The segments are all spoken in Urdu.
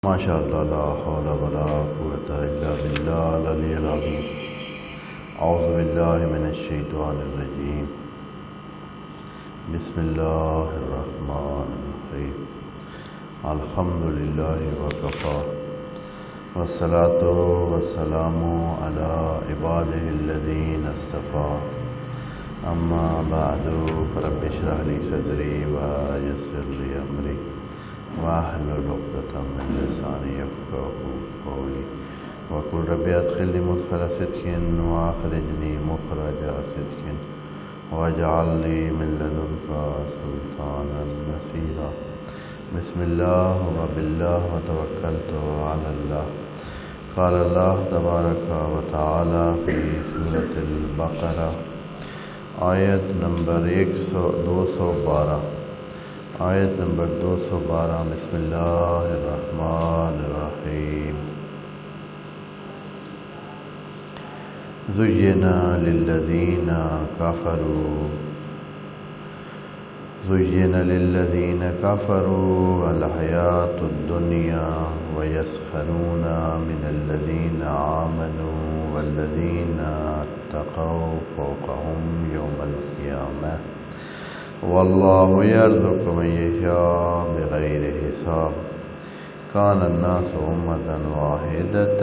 ماشاء اللہ لا حول ولا قوۃ الا باللہ العلی العظیم اعوذ باللہ من الشیطان الرجیم بسم اللہ الرحمن الرحیم الحمد للہ وکفی والصلاة والسلام علی عبادہ الذین اصطفی اما بعد فرب اشرح لی صدری ویسر لی امری واحلل عقدۃ من لسانی یفقهوا قولی وقل رب ادخلنی مدخل صدق واخرجنی مخرج صدق واجعل لی من لدنک سلطانا نصیرا بسم اللہ وباللہ وتوکلت علی اللہ قال اللہ تبارک و تعالی فی سورۃ البقرہ آیت نمبر 212 آیت نمبر 212 بسم اللہ الرحمن الرحیم زین للذین کفروا الحیاۃ الدنیا ویسخرون من الذین آمنوا والذین اتقوا فوقهم یوم القیامہ واللہ یرزق من یشاء بغیر حساب کان الناس امۃ واحدۃ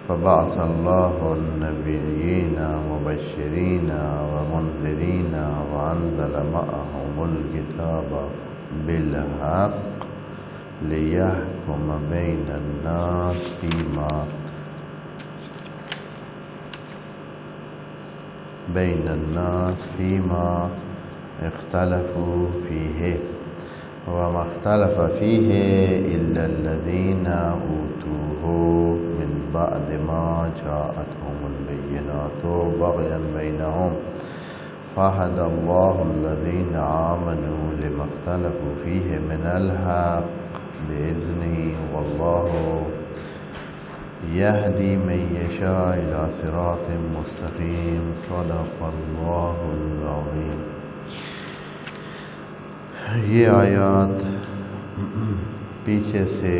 فبعث اللہ النبیین مبشرین ومنذرین وانزل معهم الکتاب بالحق لیحکم بین الناس فیما اختلفوا فیہ وما اختلف فیہ الا الذین اوتوہ من بعد ما جاءتهم البینات بغیا بینہم فہدی اللہ الذین آمنوا لما اختلفوا فیہ من الحق بإذنہ واللہ یہدی من یشاء الی صراط مستقیم صدق اللہ العظیم۔ یہ آیات پیچھے سے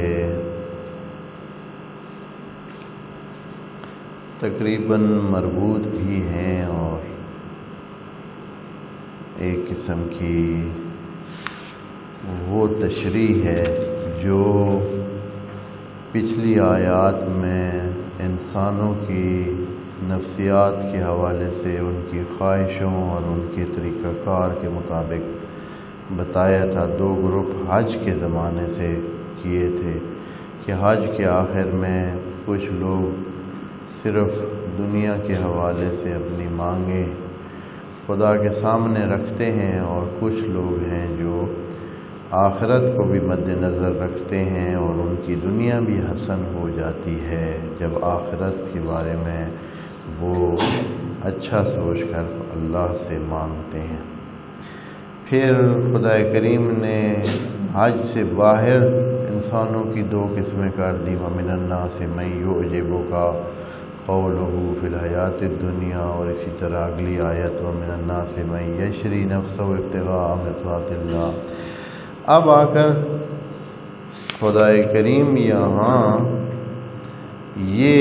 تقریباً مربوط بھی ہیں اور ایک قسم کی وہ تشریح ہے جو پچھلی آیات میں انسانوں کی نفسیات کے حوالے سے ان کی خواہشوں اور ان کے طریقہ کار کے مطابق بتایا تھا۔ دو گروپ حج کے زمانے سے کیے تھے کہ حج کے آخر میں کچھ لوگ صرف دنیا کے حوالے سے اپنی مانگیں خدا کے سامنے رکھتے ہیں اور کچھ لوگ ہیں جو آخرت کو بھی مد نظر رکھتے ہیں اور ان کی دنیا بھی حسن ہو جاتی ہے جب آخرت کے بارے میں وہ اچھا سوچ کر اللہ سے مانگتے ہیں۔ پھر خدا کریم نے حج سے باہر انسانوں کی دو قسمیں کر دی، وَمِنَ النَّاسِ مَن يُعْجِبُكَ قَوْلُهُ فِي الْحَيَاةِ الدُّنْيَا، اور اسی طرح اگلی آیت وَمِنَ النَّاسِ مَن يَشْرِي نَفْسَهُ ابْتِغَاءَ مَرْضَاتِ اللَّهِ۔ اب آ کر خدا کریم یہاں یہ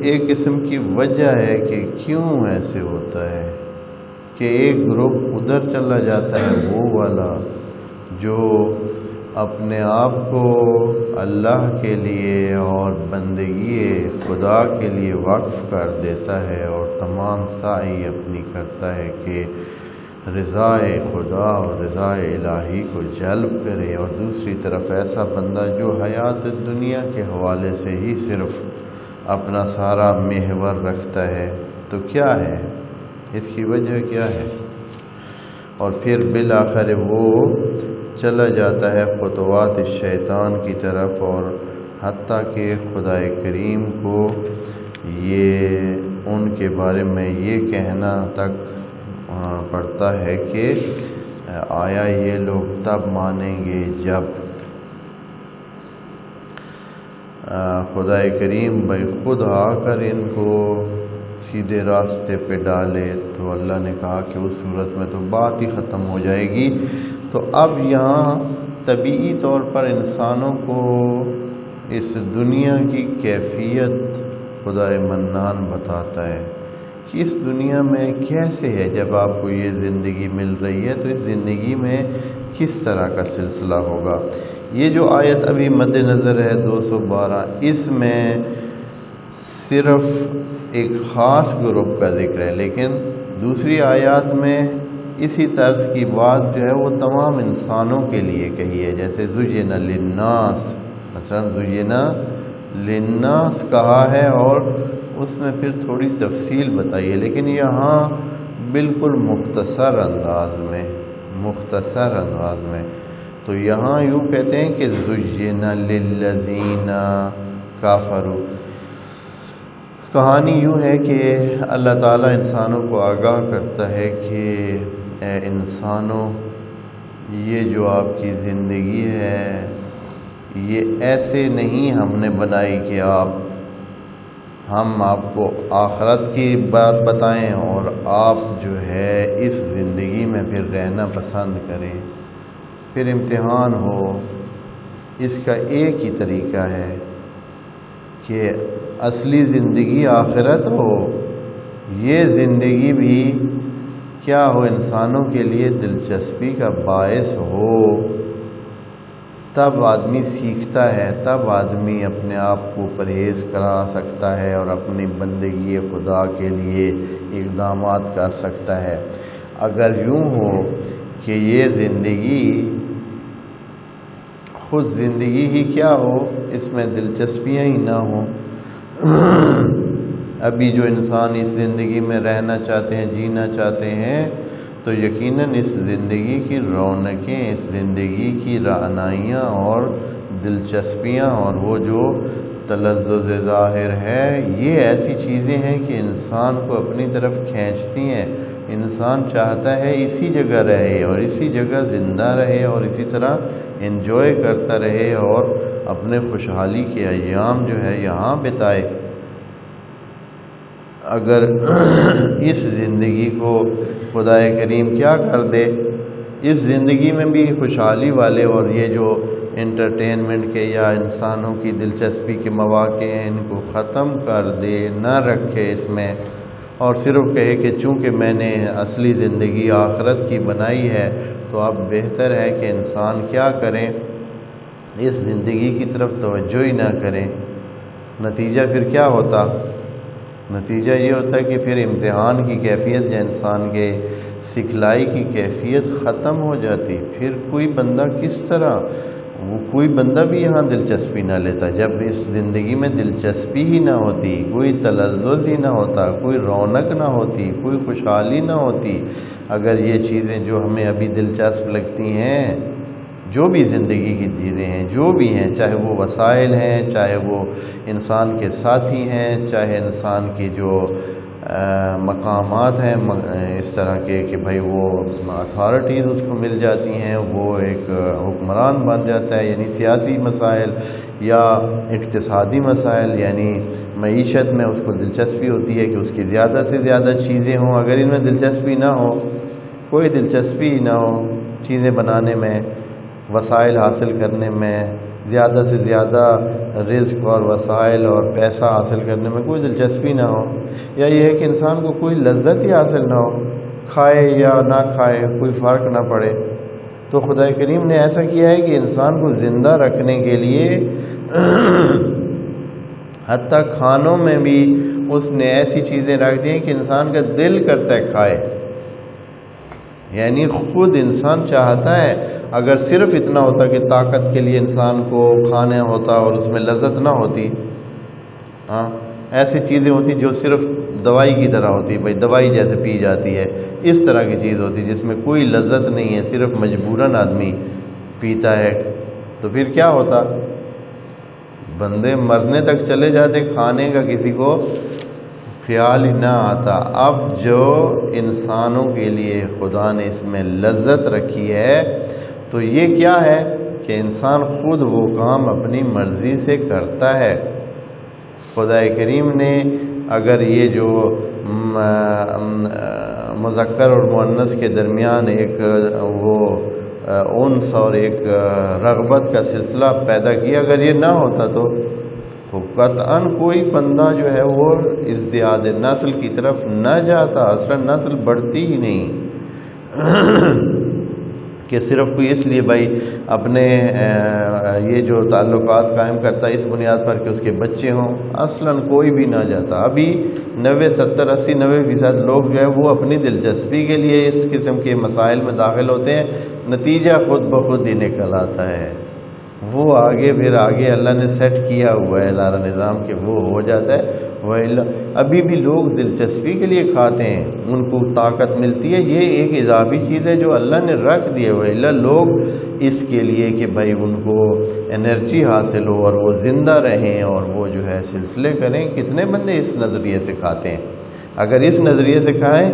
ایک قسم کی وجہ ہے کہ کیوں ایسے ہوتا ہے کہ ایک گروپ ادھر چلا جاتا ہے، وہ والا جو اپنے آپ کو اللہ کے لیے اور بندگی خدا کے لیے وقف کر دیتا ہے اور تمام سعی اپنی کرتا ہے کہ رضا خدا اور رضا الہی کو جلب کرے، اور دوسری طرف ایسا بندہ جو حیات دنیا کے حوالے سے ہی صرف اپنا سارا محور رکھتا ہے، تو کیا ہے اس کی وجہ کیا ہے؟ اور پھر بالآخر وہ چلا جاتا ہے خطوات شیطان کی طرف، اور حتیٰ کہ خدا کریم کو یہ ان کے بارے میں یہ کہنا تک پڑتا ہے کہ آیا یہ لوگ تب مانیں گے جب خدا کریم بھائی خود آ کر ان کو سیدھے راستے پہ ڈالے، تو اللہ نے کہا کہ اس صورت میں تو بات ہی ختم ہو جائے گی، تو اب یہاں طبیعی طور پر انسانوں کو اس دنیا کی کیفیت خدائے منان بتاتا ہے کہ اس دنیا میں کیسے ہے. جب آپ کو یہ زندگی مل رہی ہے تو اس زندگی میں کس طرح کا سلسلہ ہوگا. یہ جو آیت ابھی مد نظر ہے 212، اس میں صرف ایک خاص گروپ کا ذکر ہے، لیکن دوسری آیات میں اسی طرز کی بات جو ہے وہ تمام انسانوں کے لیے کہی ہے. جیسے زُیِّنَ لِلنَّاسِ، مثلا زُیِّنَ لِلنَّاسِ کہا ہے اور اس میں پھر تھوڑی تفصیل بتائیے، لیکن یہاں بالکل مختصر انداز میں. تو یہاں یوں کہتے ہیں کہ زُیِّنَ لِلَّذِينَ کَفَرُوا. کہانی یوں ہے کہ اللہ تعالیٰ انسانوں کو آگاہ کرتا ہے کہ اے انسانوں، یہ جو آپ کی زندگی ہے یہ ایسے نہیں ہم نے بنائی کہ ہم آپ کو آخرت کی بات بتائیں اور آپ جو ہے اس زندگی میں پھر رہنا پسند کریں، پھر امتحان ہو. اس کا ایک ہی طریقہ ہے کہ اصلی زندگی آخرت ہو، یہ زندگی بھی کیا ہو، انسانوں کے لیے دلچسپی کا باعث ہو. تب آدمی سیکھتا ہے، تب آدمی اپنے آپ کو پرہیز کرا سکتا ہے اور اپنی بندگی خدا کے لیے اقدامات کر سکتا ہے. اگر یوں ہو کہ یہ زندگی خود زندگی ہی کیا ہو، اس میں دلچسپیاں ہی نہ ہوں. ابھی جو انسان اس زندگی میں رہنا چاہتے ہیں، جینا چاہتے ہیں، تو یقیناً اس زندگی کی رونقیں، اس زندگی کی رعنائیاں اور دلچسپیاں اور وہ جو تلذذ ظاہر ہے، یہ ایسی چیزیں ہیں کہ انسان کو اپنی طرف کھینچتی ہیں. انسان چاہتا ہے اسی جگہ رہے اور اسی جگہ زندہ رہے اور اسی طرح انجوائے کرتا رہے اور اپنے خوشحالی کے ایام جو ہے یہاں بتائے. اگر اس زندگی کو خدائے کریم کیا کر دے، اس زندگی میں بھی خوشحالی والے اور یہ جو انٹرٹینمنٹ کے یا انسانوں کی دلچسپی کے مواقع ہیں ان کو ختم کر دے، نہ رکھے اس میں، اور صرف کہے کہ چونکہ میں نے اصلی زندگی آخرت کی بنائی ہے تو اب بہتر ہے کہ انسان کیا کریں، اس زندگی کی طرف توجہ ہی نہ کریں. نتیجہ پھر کیا ہوتا؟ نتیجہ یہ ہوتا ہے کہ پھر امتحان کی کیفیت یا انسان کے سکھلائی کی کیفیت ختم ہو جاتی. پھر کوئی بندہ کس طرح، کوئی بندہ بھی یہاں دلچسپی نہ لیتا. جب اس زندگی میں دلچسپی ہی نہ ہوتی، کوئی تلذذ ہی نہ ہوتا، کوئی رونق نہ ہوتی، کوئی خوشحالی نہ ہوتی، اگر یہ چیزیں جو ہمیں ابھی دلچسپ لگتی ہیں، جو بھی زندگی کی چیزیں ہیں، جو بھی ہیں، چاہے وہ وسائل ہیں، چاہے وہ انسان کے ساتھی ہیں، چاہے انسان کی جو مقامات ہیں اس طرح کے کہ بھائی وہ اتھارٹیز اس کو مل جاتی ہیں، وہ ایک حکمران بن جاتا ہے، یعنی سیاسی مسائل یا اقتصادی مسائل، یعنی معیشت میں اس کو دلچسپی ہوتی ہے کہ اس کی زیادہ سے زیادہ چیزیں ہوں. اگر ان میں دلچسپی نہ ہو، کوئی دلچسپی نہ ہو چیزیں بنانے میں، وسائل حاصل کرنے میں، زیادہ سے زیادہ رزق اور وسائل اور پیسہ حاصل کرنے میں کوئی دلچسپی نہ ہو، یا یہ ہے کہ انسان کو کوئی لذت ہی حاصل نہ ہو، کھائے یا نہ کھائے کوئی فرق نہ پڑے، تو خدا کریم نے ایسا کیا ہے کہ انسان کو زندہ رکھنے کے لیے حتیٰ کھانوں میں بھی اس نے ایسی چیزیں رکھ دی ہیں کہ انسان کا دل کرتا ہے کھائے. یعنی خود انسان چاہتا ہے. اگر صرف اتنا ہوتا کہ طاقت کے لیے انسان کو کھانا ہوتا اور اس میں لذت نہ ہوتی، ایسی چیزیں ہوتی جو صرف دوائی کی طرح ہوتی، بھائی دوائی جیسے پی جاتی ہے، اس طرح کی چیز ہوتی جس میں کوئی لذت نہیں ہے، صرف مجبوراً آدمی پیتا ہے، تو پھر کیا ہوتا؟ بندے مرنے تک چلے جاتے، کھانے کا کسی کو خیال ہی نہ آتا. اب جو انسانوں کے لیے خدا نے اس میں لذت رکھی ہے تو یہ کیا ہے کہ انسان خود وہ کام اپنی مرضی سے کرتا ہے. خدا کریم نے اگر یہ جو مذکر اور مؤنث کے درمیان ایک وہ انس اور ایک رغبت کا سلسلہ پیدا کیا. اگر یہ نہ ہوتا تو قطعاً کوئی بندہ جو ہے وہ ازدیاد نسل کی طرف نہ جاتا. اصلا نسل بڑھتی ہی نہیں کہ صرف کوئی اس لیے بھائی اپنے یہ جو تعلقات قائم کرتا ہے اس بنیاد پر کہ اس کے بچے ہوں. اصلاً کوئی بھی نہ جاتا. ابھی 90 70 80 90% لوگ جو ہے وہ اپنی دلچسپی کے لیے اس قسم کے مسائل میں داخل ہوتے ہیں. نتیجہ خود بخود ہی نکل آتا ہے. وہ آگے پھر آگے اللہ نے سیٹ کیا ہوا ہے سارا نظام کہ وہ ہو جاتا ہے. ابھی بھی لوگ دلچسپی کے لیے کھاتے ہیں, ان کو طاقت ملتی ہے. یہ ایک اضافی چیز ہے جو اللہ نے رکھ دی ہے. لوگ اس کے لیے کہ بھائی ان کو انرجی حاصل ہو اور وہ زندہ رہیں اور وہ جو ہے سلسلے کریں. کتنے بندے اس نظریے سے کھاتے ہیں؟ اگر اس نظریے سے کھائیں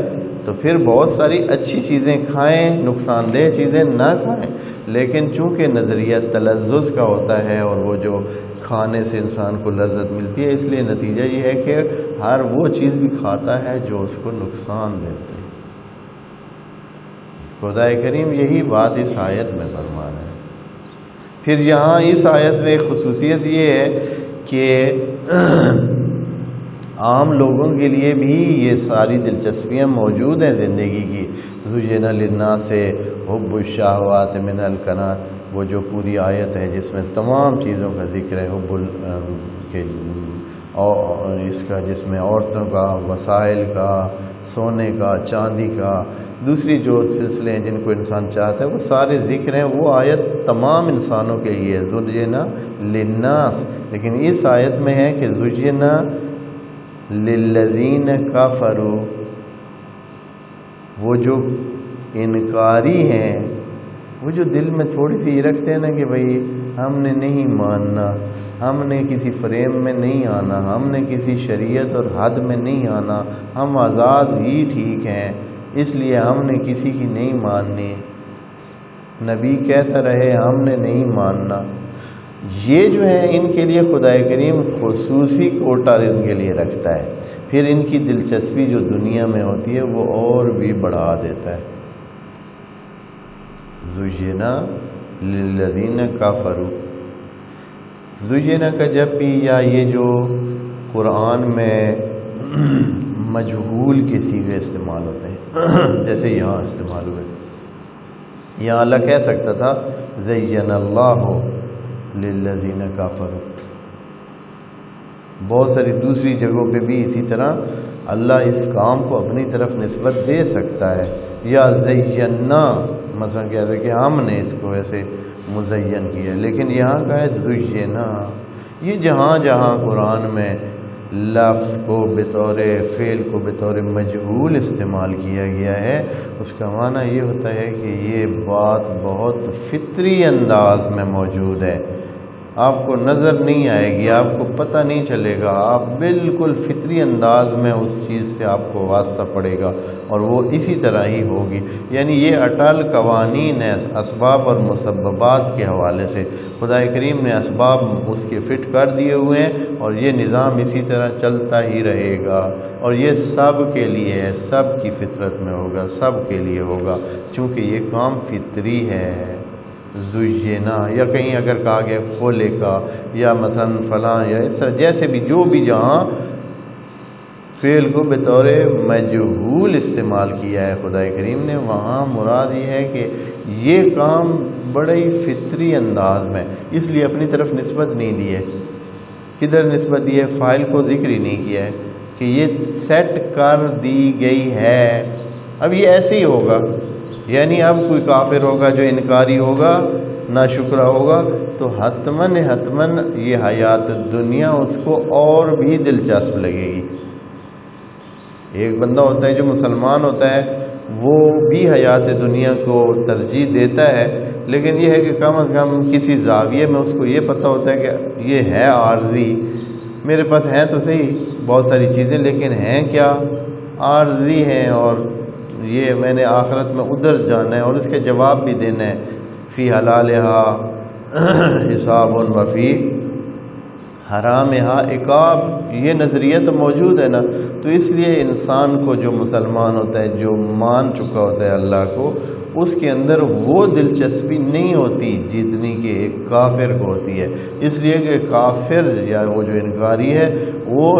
تو پھر بہت ساری اچھی چیزیں کھائیں, نقصان دہ چیزیں نہ کھائیں. لیکن چونکہ نظریہ تلذذ کا ہوتا ہے اور وہ جو کھانے سے انسان کو لذت ملتی ہے, اس لیے نتیجہ یہ ہے کہ ہر وہ چیز بھی کھاتا ہے جو اس کو نقصان دیتی ہے. خدا کریم یہی بات اس آیت میں فرما رہا ہے. پھر یہاں اس آیت میں ایک خصوصیت یہ ہے کہ عام لوگوں کے لیے بھی یہ ساری دلچسپیاں موجود ہیں زندگی کی. زُيِّنَ لِلنَّاسِ حُبُّ الشَّهَوَاتِ مِنَ الْقَنَاطِ, وہ جو پوری آیت ہے جس میں تمام چیزوں کا ذکر ہے, اس کا جس میں عورتوں کا, وسائل کا, سونے کا, چاندی کا, دوسری جو سلسلے ہیں جن کو انسان چاہتا ہے وہ سارے ذکر ہیں. وہ آیت تمام انسانوں کے لیے زُيِّنَ لِلنَّاسِ. لیکن اس آیت میں ہے کہ زُيِّنَ للذین کفروا, وہ جو انکاری ہیں, وہ جو دل میں تھوڑی سی رکھتے ہیں نا کہ بھئی ہم نے نہیں ماننا, ہم نے کسی فریم میں نہیں آنا, ہم نے کسی شریعت اور حد میں نہیں آنا, ہم آزاد ہی ٹھیک ہیں, اس لیے ہم نے کسی کی نہیں ماننی, نبی کہتا رہے ہم نے نہیں ماننا. یہ جو ہے ان کے لیے خدا کریم خصوصی کوٹا ان کے لیے رکھتا ہے. پھر ان کی دلچسپی جو دنیا میں ہوتی ہے وہ اور بھی بڑھا دیتا ہے. زُيِّنَ لِلَّذِينَ كَفَرُوا, زُيِّنَ کا جب بھی یا یہ جو قرآن میں مجہول کے صیغے استعمال ہوتے ہیں جیسے یہاں استعمال ہوئے, یہاں اللہ کہہ سکتا تھا زَيَّنَ اللَّهُ للذین کفروا. بہت ساری دوسری جگہوں پہ بھی اسی طرح اللہ اس کام کو اپنی طرف نسبت دے سکتا ہے. یا زینا مثلا کہتے ہیں کہ ہم نے اس کو ایسے مزین کیا, لیکن یہاں کا ہے زینا. یہ جہاں جہاں قرآن میں لفظ کو بطور فعل کو بطور مجہول استعمال کیا گیا ہے, اس کا معنی یہ ہوتا ہے کہ یہ بات بہت فطری انداز میں موجود ہے. آپ کو نظر نہیں آئے گی, آپ کو پتہ نہیں چلے گا, آپ بالکل فطری انداز میں اس چیز سے آپ کو واسطہ پڑے گا اور وہ اسی طرح ہی ہوگی. یعنی یہ اٹل قوانین ہے اسباب اور مسببات کے حوالے سے. خدا کریم نے اسباب اس کے فٹ کر دیے ہوئے ہیں اور یہ نظام اسی طرح چلتا ہی رہے گا, اور یہ سب کے لیے ہے, سب کی فطرت میں ہوگا, سب کے لیے ہوگا, چونکہ یہ کام فطری ہے. زُيِّنَ یا کہیں اگر کہا گیا کھولے کا یا مثلا فلاں یا اس طرح جیسے بھی جو بھی جہاں فعل کو بطور مجہول استعمال کیا ہے خدا کریم نے, وہاں مراد یہ ہے کہ یہ کام بڑے ہی فطری انداز میں, اس لیے اپنی طرف نسبت نہیں دی ہے. کدھر نسبت دی ہے؟ فاعل کو ذکر ہی نہیں کیا ہے کہ یہ سیٹ کر دی گئی ہے. اب یہ ایسے ہی ہوگا, یعنی اب کوئی کافر ہوگا جو انکاری ہوگا, ناشکرا ہوگا, تو حتماً یہ حیات دنیا اس کو اور بھی دلچسپ لگے گی. ایک بندہ ہوتا ہے جو مسلمان ہوتا ہے وہ بھی حیات دنیا کو ترجیح دیتا ہے, لیکن یہ ہے کہ کم از کم کسی زاویے میں اس کو یہ پتہ ہوتا ہے کہ یہ ہے عارضی, میرے پاس ہیں تو صحیح بہت ساری چیزیں, لیکن ہیں کیا عارضی ہیں, اور یہ میں نے آخرت میں ادھر جانا ہے اور اس کے جواب بھی دینا ہے. فی حلالہا حساب و فی حرامہا عقاب. یہ نظریہ تو موجود ہے نا, تو اس لیے انسان کو جو مسلمان ہوتا ہے, جو مان چکا ہوتا ہے اللہ کو, اس کے اندر وہ دلچسپی نہیں ہوتی جتنی کہ ایک کافر کو ہوتی ہے، اس لیے کہ کافر یا وہ جو انکاری ہے وہ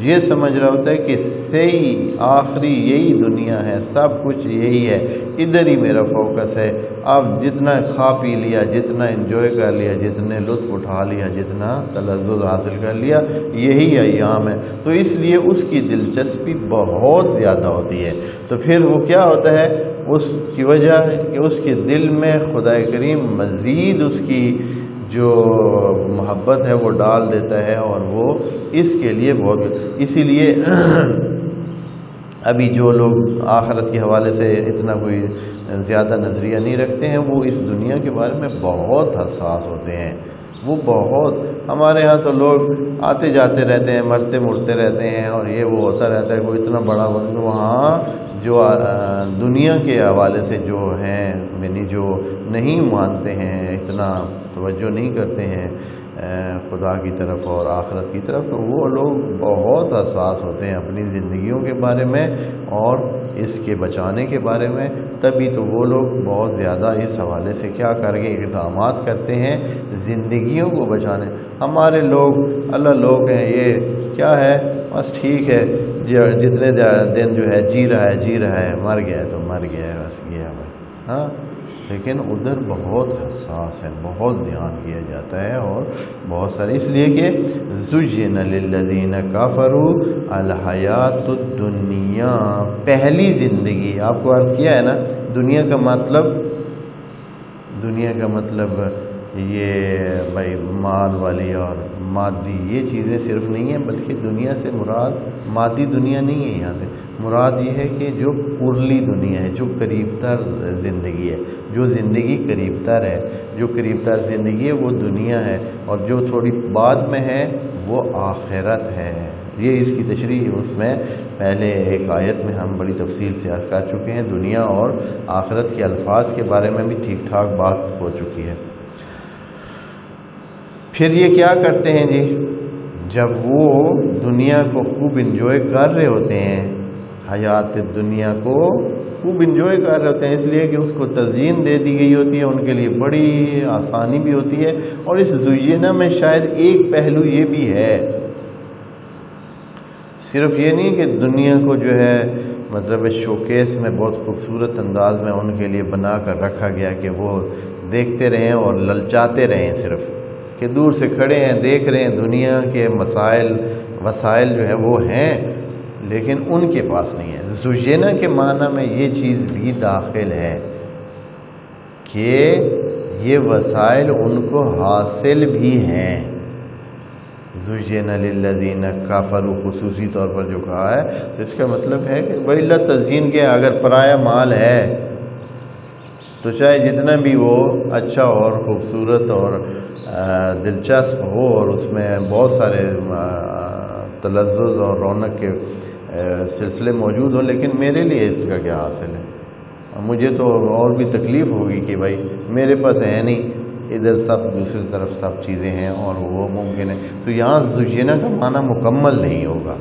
یہ سمجھ رہا ہوتا ہے کہ صحیح آخری یہی دنیا ہے، سب کچھ یہی ہے، ادھر ہی میرا فوکس ہے، اب جتنا کھا پی لیا، جتنا انجوائے کر لیا، جتنے لطف اٹھا لیا، جتنا تلذذ حاصل کر لیا، یہی ایام ہے، تو اس لیے اس کی دلچسپی بہت زیادہ ہوتی ہے۔ تو پھر وہ کیا ہوتا ہے، اس کی وجہ کہ اس کے دل میں خدا کریم مزید اس کی جو محبت ہے وہ ڈال دیتا ہے، اور وہ اس کے لیے بہت، اسی لیے ابھی جو لوگ آخرت کے حوالے سے اتنا کوئی زیادہ نظریہ نہیں رکھتے ہیں، وہ اس دنیا کے بارے میں بہت حساس ہوتے ہیں۔ وہ بہت، ہمارے ہاں تو لوگ آتے جاتے رہتے ہیں، مرتے مرتے رہتے ہیں، اور یہ وہ ہوتا رہتا ہے، کوئی اتنا بڑا وہاں جو دنیا کے حوالے سے جو ہیں، یعنی جو نہیں مانتے ہیں، اتنا توجہ نہیں کرتے ہیں خدا کی طرف اور آخرت کی طرف، تو وہ لوگ بہت حساس ہوتے ہیں اپنی زندگیوں کے بارے میں اور اس کے بچانے کے بارے میں۔ تبھی تو وہ لوگ بہت زیادہ اس حوالے سے کیا کر کے اقدامات کرتے ہیں زندگیوں کو بچانے۔ ہمارے لوگ اللہ لوگ ہیں، یہ کیا ہے، بس ٹھیک ہے، جتنے دن جو ہے جی رہا ہے، مر گیا ہے تو مر گیا ہے، بس گیا بھائی، ہاں۔ لیکن ادھر بہت حساس ہے، بہت دھیان کیا جاتا ہے، اور بہت سارے، اس لیے کہ زُيِّنَ لِلَّذِينَ كَفَرُوا الْحَيَاةُ الدُّنْيَا، پہلی زندگی، آپ کو عرض کیا ہے نا، دنیا کا مطلب یہ بھائی مال والی اور مادی یہ چیزیں صرف نہیں ہیں، بلکہ دنیا سے مراد مادی دنیا نہیں ہے، یہاں سے مراد یہ ہے کہ جو پرلی دنیا ہے، جو قریب تر زندگی ہے، جو زندگی قریب تر ہے، جو قریب تر زندگی ہے وہ دنیا ہے، اور جو تھوڑی بعد میں ہے وہ آخرت ہے۔ یہ اس کی تشریح اس میں پہلے ایک آیت میں ہم بڑی تفصیل سے عرض کر چکے ہیں، دنیا اور آخرت کے الفاظ کے بارے میں بھی ٹھیک ٹھاک بات ہو چکی ہے۔ پھر یہ کیا کرتے ہیں جی، جب وہ دنیا کو خوب انجوائے کر رہے ہوتے ہیں، حیات دنیا کو خوب انجوائے کر رہے ہوتے ہیں، اس لیے کہ اس کو تزئین دے دی گئی ہوتی ہے، ان کے لیے بڑی آسانی بھی ہوتی ہے، اور اس زینہ میں شاید ایک پہلو یہ بھی ہے، صرف یہ نہیں کہ دنیا کو جو ہے مطلب شوکیس میں بہت خوبصورت انداز میں ان کے لیے بنا کر رکھا گیا کہ وہ دیکھتے رہیں اور للچاتے رہیں، صرف کہ دور سے کھڑے ہیں دیکھ رہے ہیں، دنیا کے وسائل جو ہے وہ ہیں لیکن ان کے پاس نہیں ہے۔ زینہ کے معنی میں یہ چیز بھی داخل ہے کہ یہ وسائل ان کو حاصل بھی ہیں۔ زُيِّنَ لِلَّذِينَ كَفَرُوا خصوصی طور پر جو کہا ہے، تو اس کا مطلب ہے کہ بھائی اللہ تزئین کے اگر پرایا مال ہے تو چاہے جتنا بھی وہ اچھا اور خوبصورت اور دلچسپ ہو، اور اس میں بہت سارے تلذذ اور رونق کے سلسلے موجود ہوں، لیکن میرے لیے اس کا کیا حاصل ہے؟ مجھے تو اور بھی تکلیف ہوگی کہ بھائی میرے پاس ہے نہیں، ادھر سب دوسری طرف سب چیزیں ہیں اور وہ ممکن ہے۔ تو یہاں زینہ کا معنی مکمل نہیں ہوگا۔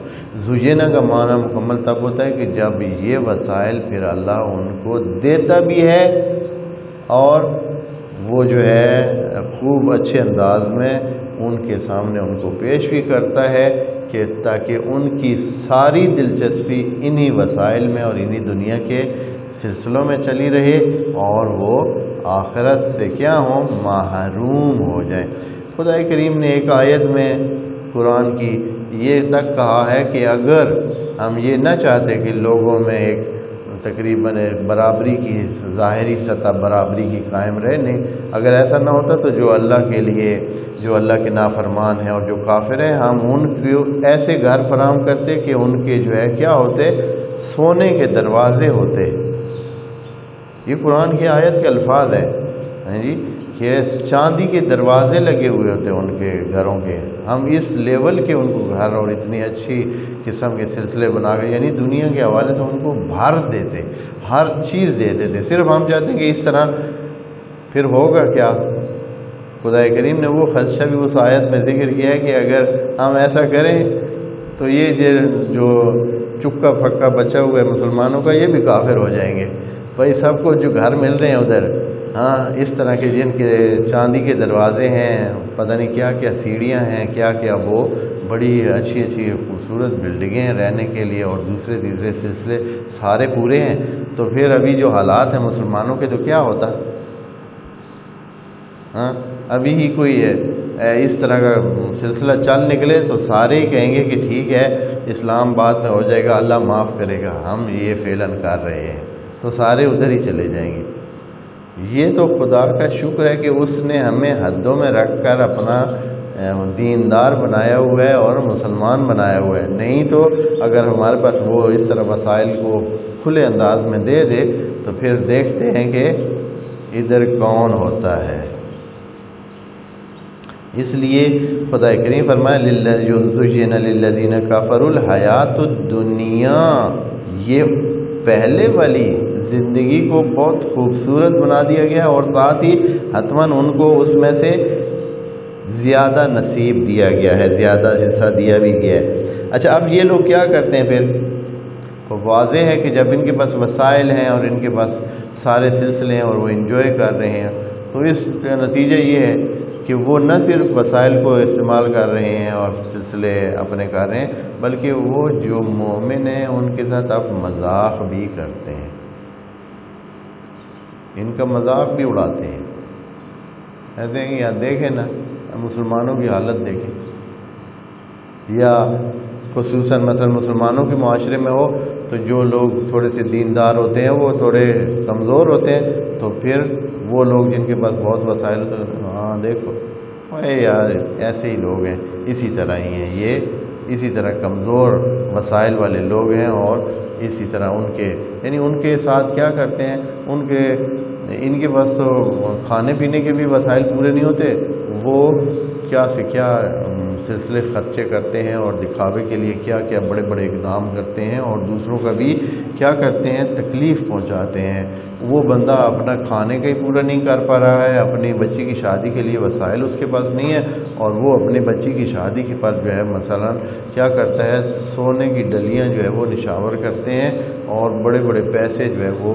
زینہ کا معنی مکمل تب ہوتا ہے کہ جب یہ وسائل پھر اللہ ان کو دیتا بھی ہے اور وہ جو ہے خوب اچھے انداز میں ان کے سامنے ان کو پیش بھی کرتا ہے، کہ تاکہ ان کی ساری دلچسپی انہی وسائل میں اور انہی دنیا کے سلسلوں میں چلی رہے، اور وہ آخرت سے کیا ہوں، محروم ہو جائیں۔ خدا کریم نے ایک آیت میں قرآن کی یہ تک کہا ہے کہ اگر ہم یہ نہ چاہتے کہ لوگوں میں ایک تقریباً برابری کی ظاہری سطح برابری کی قائم رہے، نہیں، اگر ایسا نہ ہوتا تو جو اللہ کے لیے، جو اللہ کے نافرمان ہیں اور جو کافر ہیں، ہم ان کو ایسے گھر فراہم کرتے کہ ان کے جو ہے کیا ہوتے، سونے کے دروازے ہوتے۔ یہ قرآن کی آیت کے الفاظ ہیں جی، کہ چاندی کے دروازے لگے ہوئے ہوتے ان کے گھروں کے، ہم اس لیول کے ان کو گھر اور اتنی اچھی قسم کے سلسلے بنا کے، یعنی دنیا کے حوالے سے ان کو بھر دیتے، ہر چیز دیتے تھے، صرف ہم چاہتے ہیں کہ اس طرح پھر ہوگا کیا؟ خدا کریم نے وہ خدشہ بھی اس آیت میں ذکر کیا ہے کہ اگر ہم ایسا کریں تو یہ جو چکا پھکا بچا ہوا ہے مسلمانوں کا، یہ بھی کافر ہو جائیں گے۔ بھائی سب کو جو گھر مل رہے ہیں ادھر، ہاں اس طرح کے جن کے چاندی کے دروازے ہیں، پتہ نہیں کیا کیا سیڑھیاں ہیں، کیا کیا وہ بڑی اچھی اچھی خوبصورت بلڈنگیں ہیں رہنے کے لیے، اور دوسرے تیسرے سلسلے سارے پورے ہیں، تو پھر ابھی جو حالات ہیں مسلمانوں کے تو کیا ہوتا؟ ہاں ابھی ہی کوئی اس طرح کا سلسلہ چل نکلے تو سارے ہی کہیں گے کہ ٹھیک ہے اسلام بعد میں ہو جائے گا، اللہ معاف کرے گا، ہم یہ فعلاً کر رہے ہیں، تو سارے ادھر ہی چلے جائیں گے۔ یہ تو خدا کا شکر ہے کہ اس نے ہمیں حدوں میں رکھ کر اپنا دیندار بنایا ہوا ہے اور مسلمان بنایا ہوا ہے، نہیں تو اگر ہمارے پاس وہ اس طرح وسائل کو کھلے انداز میں دے دے تو پھر دیکھتے ہیں کہ ادھر کون ہوتا ہے۔ اس لیے خدا کریم فرمایا زُيِّنَ لِلَّذِينَ كَفَرُوا الْحَيَاةُ الدُّنْيَا، یہ پہلے والی زندگی کو بہت خوبصورت بنا دیا گیا اور ساتھ ہی حتماً ان کو اس میں سے زیادہ نصیب دیا گیا ہے، زیادہ حصہ دیا بھی گیا ہے۔ اچھا اب یہ لوگ کیا کرتے ہیں پھر؟ واضح ہے کہ جب ان کے پاس وسائل ہیں اور ان کے پاس سارے سلسلے ہیں اور وہ انجوائے کر رہے ہیں، تو اس کا نتیجہ یہ ہے کہ وہ نہ صرف وسائل کو استعمال کر رہے ہیں اور سلسلے اپنے کر رہے ہیں، بلکہ وہ جو مومن ہیں ان کے ساتھ اب مذاق بھی کرتے ہیں، ان کا مذاق بھی اڑاتے ہیں۔ کہتے ہیں کہ یار دیکھیں نا مسلمانوں کی حالت دیکھیں، یا خصوصاً مثلا مسلمانوں کے معاشرے میں ہو تو جو لوگ تھوڑے سے دیندار ہوتے ہیں وہ تھوڑے کمزور ہوتے ہیں، تو پھر وہ لوگ جن کے پاس بہت وسائل، ہاں دیکھو اے یار ایسے ہی لوگ ہیں، اسی طرح ہی ہیں، یہ اسی طرح کمزور وسائل والے لوگ ہیں، اور اسی طرح یعنی ان کے ساتھ کیا کرتے ہیں، ان کے پاس تو کھانے پینے کے بھی وسائل پورے نہیں ہوتے، وہ کیا سے کیا سلسلے خرچے کرتے ہیں اور دکھاوے کے لیے کیا کیا بڑے بڑے اقدام کرتے ہیں، اور دوسروں کا بھی کیا کرتے ہیں تکلیف پہنچاتے ہیں۔ وہ بندہ اپنا کھانے کا ہی پورا نہیں کر پا رہا ہے، اپنی بچی کی شادی کے لیے وسائل اس کے پاس نہیں ہے، اور وہ اپنی بچی کی شادی کے پر جو ہے مثلا کیا کرتا ہے، سونے کی ڈلیاں جو ہے وہ نشاور کرتے ہیں اور بڑے بڑے پیسے جو ہے وہ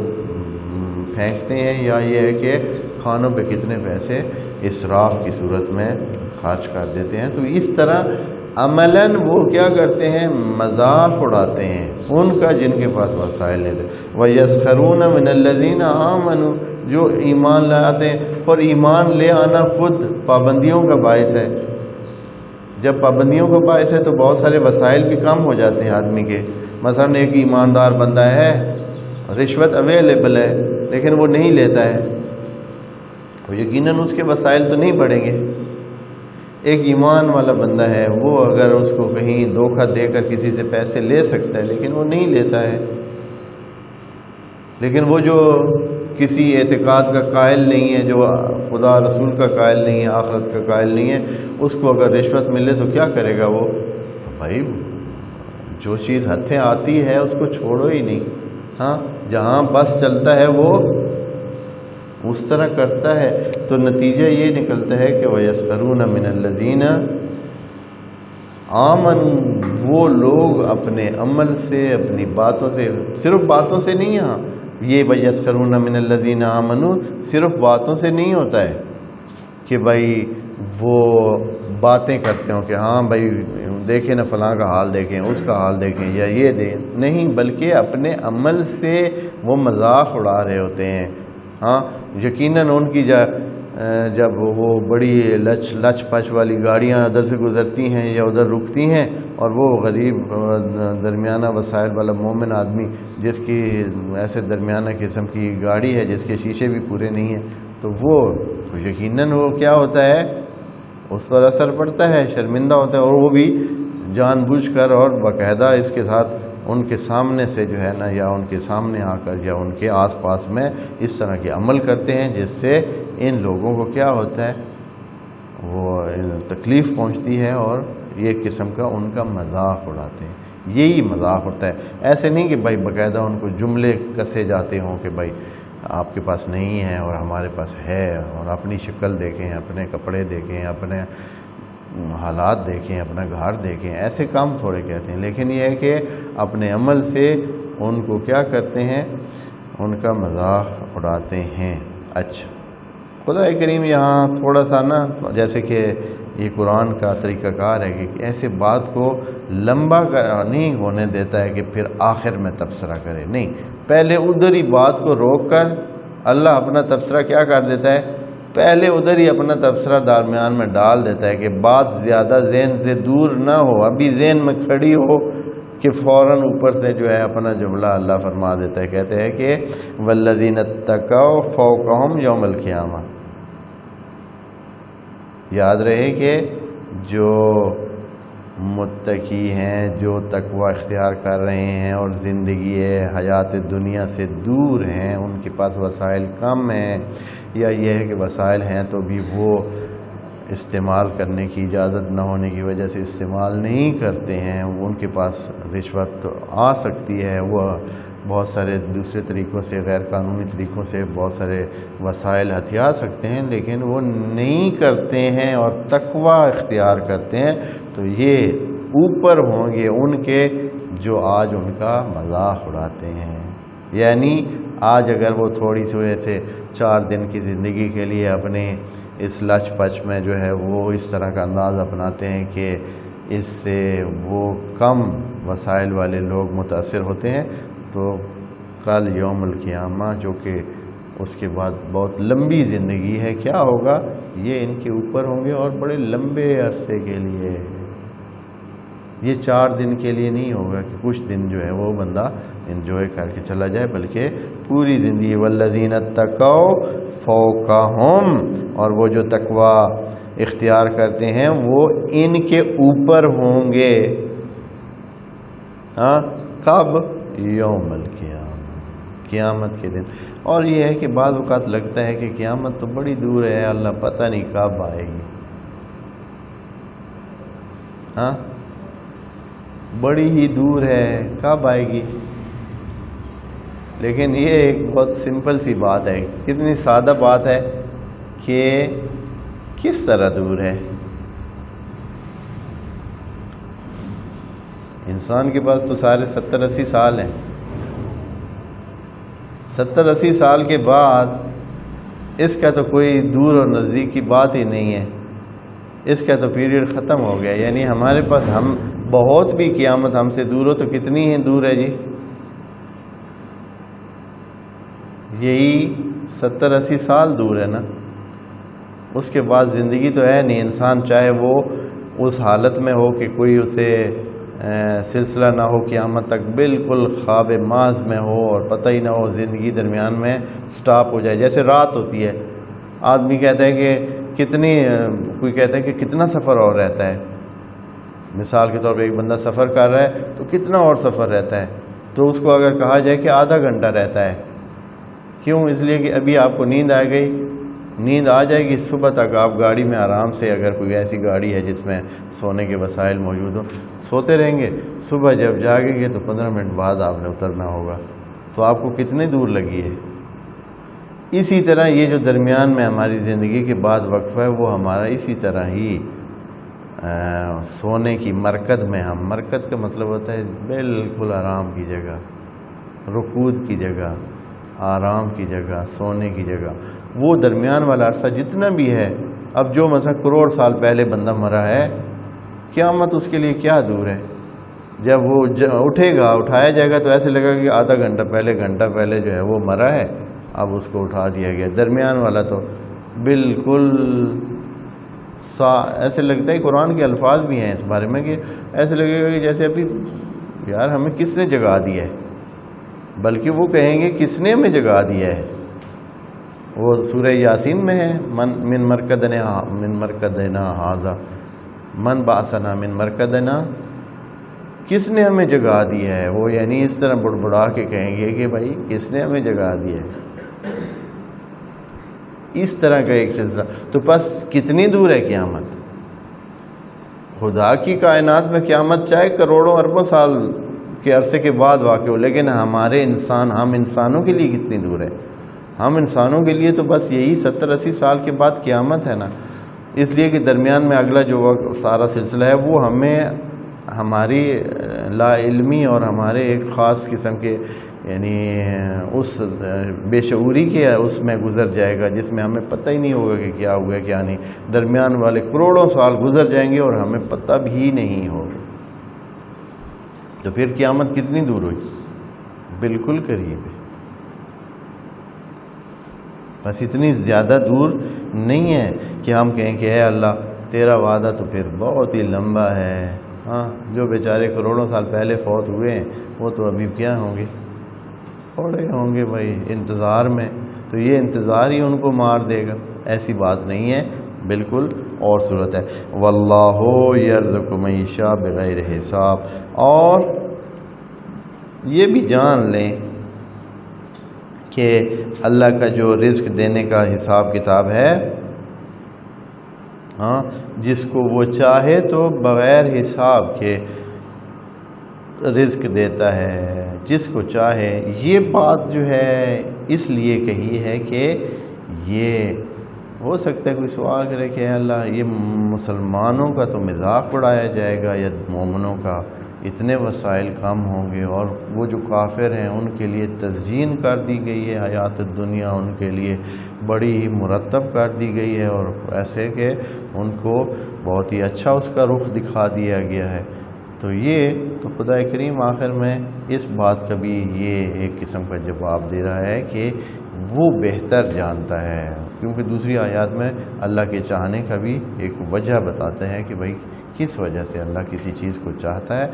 پھینکتے ہیں، یا یہ ہے کہ کھانوں پہ کتنے پیسے اسراف کی صورت میں خرچ کر دیتے ہیں۔ تو اس طرح عملاً وہ کیا کرتے ہیں، مذاق اڑاتے ہیں ان کا جن کے پاس وسائل نہیں تھے۔ وَيَسْخَرُونَ مِنَ الَّذِينَ آمَنُوا، جو ایمان لاتے ہیں، اور ایمان لے آنا خود پابندیوں کا باعث ہے۔ جب پابندیوں کا باعث ہے تو بہت سارے وسائل بھی کم ہو جاتے ہیں آدمی کے۔ مثلا ایک ایماندار بندہ ہے، رشوت اویلیبل ہے لیکن وہ نہیں لیتا ہے، تو یقیناً اس کے وسائل تو نہیں بڑھیں گے۔ ایک ایمان والا بندہ ہے، وہ اگر اس کو کہیں دھوکہ دے کر کسی سے پیسے لے سکتا ہے لیکن وہ نہیں لیتا ہے۔ لیکن وہ جو کسی اعتقاد کا قائل نہیں ہے، جو خدا رسول کا قائل نہیں ہے، آخرت کا قائل نہیں ہے، اس کو اگر رشوت ملے تو کیا کرے گا وہ؟ بھائی جو چیز ہتھیں آتی ہے اس کو چھوڑو ہی نہیں، ہاں جہاں بس چلتا ہے وہ اس طرح کرتا ہے۔ تو نتیجہ یہ نکلتا ہے کہ وَيَسْخَرُونَ مِنَ الَّذِينَ آمَنُوا، وہ لوگ اپنے عمل سے، اپنی باتوں سے، صرف باتوں سے نہیں، ہاں یہ وَيَسْخَرُونَ مِنَ الَّذِينَ آمَنُوا صرف باتوں سے نہیں ہوتا ہے کہ بھائی وہ باتیں کرتے ہوں کہ ہاں بھائی دیکھیں نا فلاں کا حال دیکھیں، اس کا حال دیکھیں، یا یہ دیں، نہیں، بلکہ اپنے عمل سے وہ مذاق اڑا رہے ہوتے ہیں۔ ہاں یقیناً ان کی جب وہ بڑی لچ پچ والی گاڑیاں ادھر سے گزرتی ہیں یا ادھر رکتی ہیں، اور وہ غریب درمیانہ وسائل والا مومن آدمی جس کی ایسے درمیانہ قسم کی گاڑی ہے جس کے شیشے بھی پورے نہیں ہیں، تو وہ یقیناً وہ کیا ہوتا ہے، اس پر اثر پڑتا ہے، شرمندہ ہوتا ہے، اور وہ بھی جان بوجھ کر اور باقاعدہ اس کے ساتھ ان کے سامنے سے جو ہے نا، یا ان کے سامنے آ کر یا ان کے آس پاس میں اس طرح کے عمل کرتے ہیں جس سے ان لوگوں کو کیا ہوتا ہے، وہ تکلیف پہنچتی ہے، اور یہ قسم کا ان کا مذاق اڑاتے ہیں۔ یہی مذاق ہوتا ہے، ایسے نہیں کہ بھائی باقاعدہ ان کو جملے کسے جاتے ہوں کہ بھائی آپ کے پاس نہیں ہے اور ہمارے پاس ہے، اور اپنی شکل دیکھیں، اپنے کپڑے دیکھیں، اپنے حالات دیکھیں، اپنا گھر دیکھیں، ایسے کام تھوڑے کہتے ہیں، لیکن یہ ہے کہ اپنے عمل سے ان کو کیا کرتے ہیں، ان کا مذاق اڑاتے ہیں۔ اچھا، خدا کریم یہاں تھوڑا سا نا، جیسے کہ یہ قرآن کا طریقہ کار ہے کہ ایسے بات کو لمبا نہیں ہونے دیتا ہے کہ پھر آخر میں تبصرہ کرے، نہیں، پہلے ادھر ہی بات کو روک کر اللہ اپنا تبصرہ کیا کر دیتا ہے، پہلے ادھر ہی اپنا تبصرہ درمیان میں ڈال دیتا ہے کہ بات زیادہ ذہن سے دور نہ ہو، ابھی ذہن میں کھڑی ہو کہ فوراً اوپر سے جو ہے اپنا جملہ اللہ فرما دیتا ہے۔ کہتے ہیں کہ والذین اتقوا فوقہم یوم القیامہ، یاد رہے کہ جو متقی ہیں، جو تقوی اختیار کر رہے ہیں اور زندگی حیات دنیا سے دور ہیں، ان کے پاس وسائل کم ہیں، یا یہ ہے کہ وسائل ہیں تو بھی وہ استعمال کرنے کی اجازت نہ ہونے کی وجہ سے استعمال نہیں کرتے ہیں، ان کے پاس رشوت آ سکتی ہے، وہ بہت سارے دوسرے طریقوں سے، غیر قانونی طریقوں سے بہت سارے وسائل ہتھیار سکتے ہیں، لیکن وہ نہیں کرتے ہیں اور تقوی اختیار کرتے ہیں، تو یہ اوپر ہوں گے ان کے جو آج ان کا مذاق اڑاتے ہیں۔ یعنی آج اگر وہ تھوڑی سی وجہ 4 دن کی زندگی کے لیے اپنے اس لچ پچ میں جو ہے وہ اس طرح کا انداز اپناتے ہیں کہ اس سے وہ کم وسائل والے لوگ متاثر ہوتے ہیں، تو کل یوم القیامہ جو کہ اس کے بعد بہت لمبی زندگی ہے، کیا ہوگا، یہ ان کے اوپر ہوں گے اور بڑے لمبے عرصے کے لیے، یہ 4 دن کے لیے نہیں ہوگا کہ کچھ دن جو ہے وہ بندہ انجوائے کر کے چلا جائے، بلکہ پوری زندگی۔ والذین اتقوا فوقہم، اور وہ جو تقوی اختیار کرتے ہیں وہ ان کے اوپر ہوں گے۔ ہاں، کب؟ یوم القیامہ، قیامت کے دن۔ اور یہ ہے کہ بعض اوقات لگتا ہے کہ قیامت تو بڑی دور ہے، اللہ پتہ نہیں کب آئے گی، ہاں بڑی ہی دور ہے، کب آئے گی؟ لیکن یہ ایک بہت سمپل سی بات ہے، کتنی سادہ بات ہے کہ کس طرح دور ہے۔ انسان کے پاس تو سارے 70-80 سال ہیں، 70-80 سال کے بعد اس کا تو کوئی دور اور نزدیک کی بات ہی نہیں ہے، اس کا تو پیریڈ ختم ہو گیا۔ یعنی ہمارے پاس ہم بہت بھی قیامت ہم سے دور ہو تو کتنی ہی دور ہے جی، یہی 70-80 سال دور ہے نا، اس کے بعد زندگی تو ہے نہیں۔ انسان چاہے وہ اس حالت میں ہو کہ کوئی اسے سلسلہ نہ ہو قیامت تک، بالکل خواب محض میں ہو اور پتہ ہی نہ ہو، زندگی درمیان میں سٹاپ ہو جائے، جیسے رات ہوتی ہے، آدمی کہتا ہے کہ کوئی کہتا ہے کہ کتنا سفر اور رہتا ہے، مثال کے طور پہ ایک بندہ سفر کر رہا ہے تو کتنا اور سفر رہتا ہے، تو اس کو اگر کہا جائے کہ آدھا گھنٹہ رہتا ہے، کیوں؟ اس لیے کہ ابھی آپ کو نیند آ گئی، نیند آ جائے گی، صبح تک آپ گاڑی میں آرام سے، اگر کوئی ایسی گاڑی ہے جس میں سونے کے وسائل موجود ہو، سوتے رہیں گے، صبح جب جاگیں گے تو 15 منٹ بعد آپ نے اترنا ہوگا، تو آپ کو کتنی دور لگی ہے۔ اسی طرح یہ جو درمیان میں ہماری زندگی کے بعد وقفہ ہے وہ ہمارا اسی طرح ہی سونے کی مرکد میں، ہم مرکد کا مطلب ہوتا ہے بالکل آرام کی جگہ، رکود کی جگہ، آرام کی جگہ، سونے کی جگہ، وہ درمیان والا عرصہ جتنا بھی ہے، اب جو مثلا کروڑ سال پہلے بندہ مرا ہے، قیامت اس کے لیے کیا دور ہے، جب وہ اٹھے گا، اٹھایا جائے گا تو ایسے لگا کہ آدھا گھنٹہ پہلے جو ہے وہ مرا ہے، اب اس کو اٹھا دیا گیا۔ درمیان والا تو بالکل ایسے لگتا ہے، قرآن کے الفاظ بھی ہیں اس بارے میں کہ ایسے لگے گا کہ جیسے ابھی یار ہمیں کس نے جگا دیا ہے، بلکہ وہ کہیں گے کس نے ہمیں جگا دیا ہے۔ وہ سورہ یاسین میں ہے، من مرکدنا ھذا، من بعثنا من مرکدنا، کس نے ہمیں جگا دیا ہے، وہ یعنی اس طرح بڑبڑا کے کہیں گے کہ بھائی کس نے ہمیں جگا دیا ہے، اس طرح کا ایک سلسلہ۔ تو بس کتنی دور ہے قیامت؟ خدا کی کائنات میں قیامت چاہے کروڑوں اربوں سال کے عرصے کے بعد واقع ہو، لیکن ہم انسانوں کے لیے کتنی دور ہے؟ ہم انسانوں کے لیے تو بس یہی 70-80 سال کے بعد قیامت ہے نا، اس لیے کہ درمیان میں اگلا جو سارا سلسلہ ہے وہ ہمیں ہماری لا علمی اور ہمارے ایک خاص قسم کے یعنی اس بے شعوری کے اس میں گزر جائے گا جس میں ہمیں پتہ ہی نہیں ہوگا کہ کیا ہوا کیا نہیں. درمیان والے کروڑوں سال گزر جائیں گے اور ہمیں پتہ بھی نہیں ہوگا. تو پھر قیامت کتنی دور ہوئی؟ بالکل قریب ہے. بس اتنی زیادہ دور نہیں ہے کہ ہم کہیں کہ اے اللہ تیرا وعدہ تو پھر بہت ہی لمبا ہے. ہاں جو بیچارے کروڑوں سال پہلے فوت ہوئے ہیں وہ تو ابھی کیا ہوں گے؟ پڑے ہوں گے بھائی انتظار میں. تو یہ انتظار ہی ان کو مار دے گا. ایسی بات نہیں ہے، بالکل اور صورت ہے. واللہ یرزق من یشاء بغیر حساب. اور یہ بھی جان لیں کہ اللہ کا جو رزق دینے کا حساب کتاب ہے، ہاں جس کو وہ چاہے تو بغیر حساب کے رزق دیتا ہے جس کو چاہے. یہ بات جو ہے اس لیے کہی ہے کہ یہ ہو سکتا ہے کوئی سوال کرے کہ اے اللہ یہ مسلمانوں کا تو مذاق اڑایا جائے گا یا مومنوں کا؟ اتنے وسائل کم ہوں گے اور وہ جو کافر ہیں ان کے لیے تزیین کر دی گئی ہے حیات دنیا، ان کے لیے بڑی ہی مرتب کر دی گئی ہے اور ایسے کہ ان کو بہت ہی اچھا اس کا رخ دکھا دیا گیا ہے. تو یہ تو خدا کریم آخر میں اس بات کا بھی یہ ایک قسم کا جواب دے رہا ہے کہ وہ بہتر جانتا ہے، کیونکہ دوسری آیات میں اللہ کے چاہنے کا بھی ایک وجہ بتاتے ہیں کہ بھائی کس وجہ سے اللہ کسی چیز کو چاہتا ہے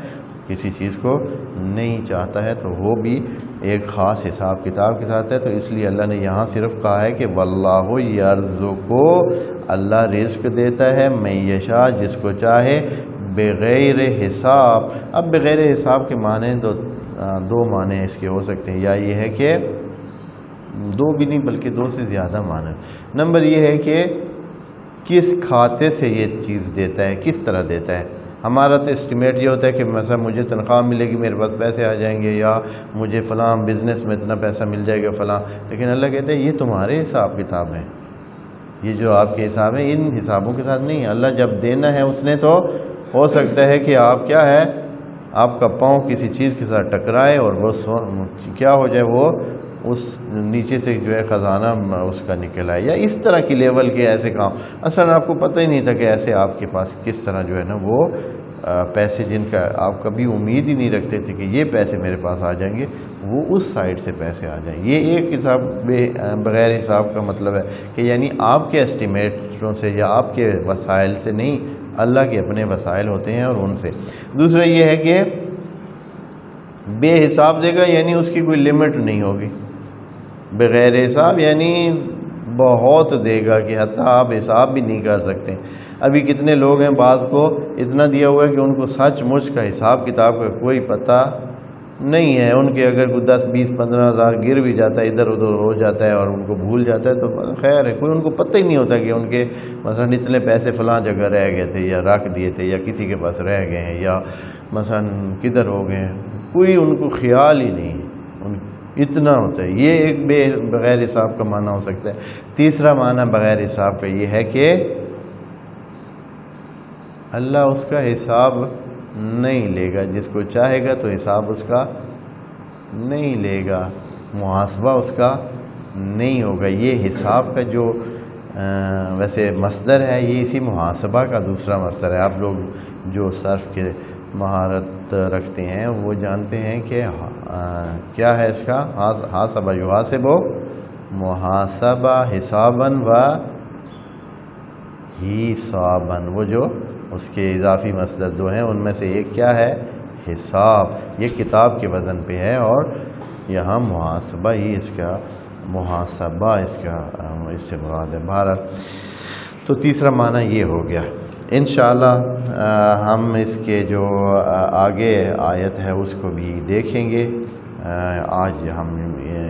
کسی چیز کو نہیں چاہتا ہے. تو وہ بھی ایک خاص حساب کتاب کے ساتھ ہے. تو اس لیے اللہ نے یہاں صرف کہا ہے کہ واللہ یرزق، اللہ رزق دیتا ہے من یشاء جس کو چاہے بغیر حساب. اب بغیر حساب کے معنی تو دو معنی اس کے ہو سکتے ہیں، یا یہ ہے کہ دو بھی نہیں بلکہ دو سے زیادہ معنی. نمبر یہ ہے کہ کس کھاتے سے یہ چیز دیتا ہے، کس طرح دیتا ہے. ہمارا تو اسٹیمیٹ یہ ہوتا ہے کہ مثلا مجھے تنخواہ ملے گی میرے پاس پیسے آ جائیں گے، یا مجھے فلاں بزنس میں اتنا پیسہ مل جائے گا فلاں. لیکن اللہ کہتے ہیں یہ تمہارے حساب کتاب ہیں، یہ جو آپ کے حساب ہیں ان حسابوں کے ساتھ نہیں. اللہ جب دینا ہے اس نے تو ہو سکتا ہے کہ آپ کیا ہے آپ کا پاؤں کسی چیز کے ساتھ ٹکرائے اور وہ کیا ہو جائے، وہ اس نیچے سے جو ہے خزانہ اس کا نکل آئے، یا اس طرح کی لیول کے ایسے کام. اصلا آپ کو پتہ ہی نہیں تھا کہ ایسے آپ کے پاس کس طرح جو ہے نا وہ پیسے جن کا آپ کبھی امید ہی نہیں رکھتے تھے کہ یہ پیسے میرے پاس آ جائیں گے، وہ اس سائڈ سے پیسے آ جائیں. یہ ایک حساب بغیر حساب کا مطلب ہے کہ یعنی آپ کے اسٹیمیٹوں سے یا آپ کے وسائل سے نہیں، اللہ کے اپنے وسائل ہوتے ہیں اور ان سے. دوسرا یہ ہے کہ بے حساب دے گا، یعنی اس کی کوئی لمٹ نہیں ہوگی. بغیر حساب یعنی بہت دے گا کہ حتیٰ آپ حساب بھی نہیں کر سکتے. ابھی کتنے لوگ ہیں بعض کو اتنا دیا ہوا ہے کہ ان کو سچ مچ کا حساب کتاب کا کوئی پتہ نہیں ہے. ان کے اگر کوئی 10 20 15 ہزار گر بھی جاتا ہے ادھر ادھر ہو جاتا ہے اور ان کو بھول جاتا ہے تو خیر ہے، کوئی ان کو پتہ ہی نہیں ہوتا کہ ان کے مثلا اتنے پیسے فلاں جگہ رہ گئے تھے یا رکھ دیے تھے یا کسی کے پاس رہ گئے ہیں یا مثلا کدھر ہو گئے ہیں، کوئی ان کو خیال ہی نہیں. اتنا ہوتا ہے. یہ ایک بغیر حساب کا معنی ہو سکتا ہے. تیسرا معنی بغیر حساب کا یہ ہے کہ اللہ اس کا حساب نہیں لے گا. جس کو چاہے گا تو حساب اس کا نہیں لے گا، محاسبہ اس کا نہیں ہوگا. یہ حساب کا جو ویسے مصدر ہے یہ اسی محاسبہ کا دوسرا مصدر ہے. آپ لوگ جو صرف کے مہارت رکھتے ہیں وہ جانتے ہیں کہ کیا ہے اس کا حاسبہ یحاسب محاسبہ حساباً و حساباً. وہ جو اس کے اضافی مصدر دو ہیں ان میں سے ایک کیا ہے؟ حساب. یہ کتاب کے وزن پہ ہے اور یہاں محاسبہ ہی اس کا محاسبہ اس کا اس سے مراد ہے. بہرحال تو تیسرا معنی یہ ہو گیا. انشاءاللہ ہم اس کے جو آگے آیت ہے اس کو بھی دیکھیں گے. آج ہم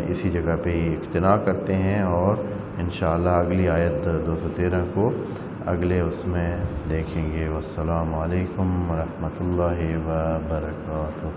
اسی جگہ پہ ہی اقتناء کرتے ہیں اور انشاءاللہ اگلی آیت 213 کو اگلے اس میں دیکھیں گے. والسلام علیکم ورحمۃ اللہ وبرکاتہ.